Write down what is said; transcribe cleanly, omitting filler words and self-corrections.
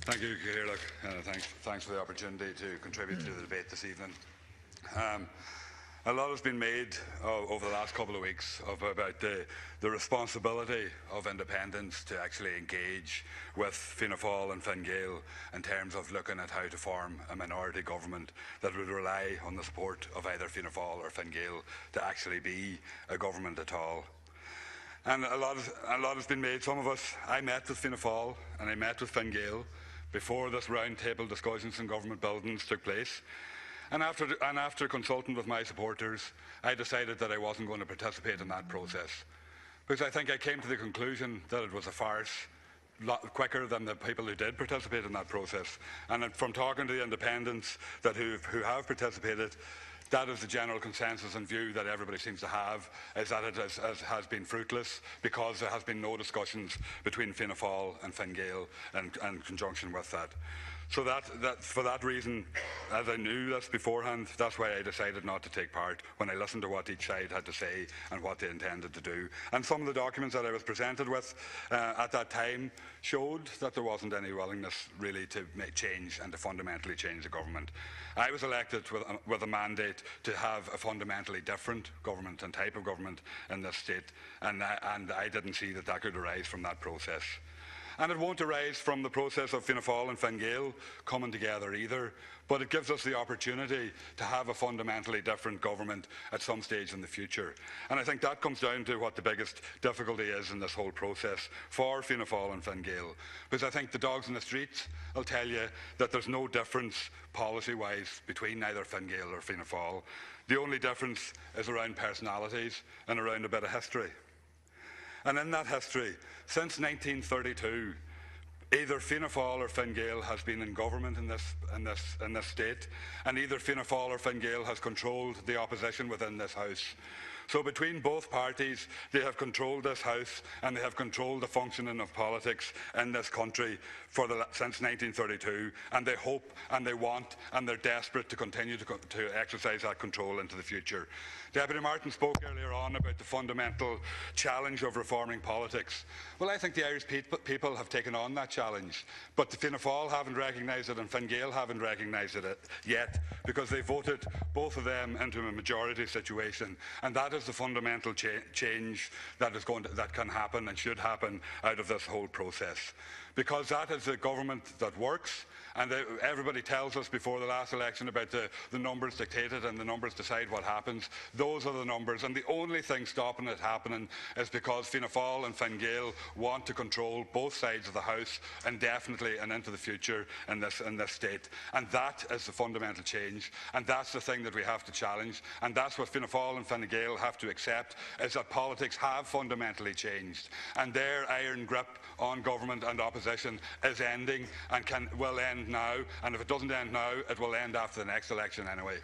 Thank you, Ciarán. Thanks for the opportunity to contribute to the debate this evening. A lot has been made over the last couple of weeks about the responsibility of independents to actually engage with Fianna Fáil and Fine Gael in terms of looking at how to form a minority government that would rely on the support of either Fianna Fáil or Fine Gael to actually be a government at all. And a lot has been made. Some of us, I met with Fianna Fáil and I met with Fine Gael before this round-table discussions in government buildings took place. And after consulting with my supporters, I decided that I wasn't going to participate in that process, because I think I came to the conclusion that it was a farce, a lot quicker than the people who did participate in that process. And from talking to the independents who have participated, that is the general consensus and view that everybody seems to have, is that it has been fruitless, because there has been no discussions between Fianna Fáil and Fine Gael in conjunction with that. So for that reason, as I knew this beforehand, that's why I decided not to take part when I listened to what each side had to say and what they intended to do. And some of the documents that I was presented with at that time showed that there wasn't any willingness really to make change and to fundamentally change the government. I was elected with a mandate to have a fundamentally different government and type of government in this state, and I didn't see that could arise from that process. And it won't arise from the process of Fianna Fáil and Fine Gael coming together either, but it gives us the opportunity to have a fundamentally different government at some stage in the future. And I think that comes down to what the biggest difficulty is in this whole process for Fianna Fáil and Fine Gael, because I think the dogs in the streets will tell you that there's no difference policy-wise between either Fine Gael or Fianna Fáil. The only difference is around personalities and around a bit of history. And in that history, since 1932, either Fianna Fáil or Fine Gael has been in government in this state, and either Fianna Fáil or Fine Gael has controlled the opposition within this House. So between both parties, they have controlled this House and they have controlled the functioning of politics in this country since 1932, and they hope and they want and they're desperate to continue to exercise that control into the future. Deputy Martin spoke earlier on about the fundamental challenge of reforming politics. Well, I think the Irish people have taken on that challenge, but the Fianna Fáil haven't recognised it and Fine Gael haven't recognised it yet, because they voted both of them into a majority situation, and that is the fundamental change that can happen and should happen out of this whole process. Because that is a government that works, and everybody tells us before the last election about the numbers dictated and the numbers decide what happens. Those are the numbers, and the only thing stopping it happening is because Fianna Fáil and Fine Gael want to control both sides of the House indefinitely and into the future in this state. And that is the fundamental change, and that's the thing that we have to challenge, and that's what Fianna Fáil and Fine Gael have to accept, is that politics have fundamentally changed, and their iron grip on government and opposition is ending and will end now, and if it doesn't end now, it will end after the next election anyway.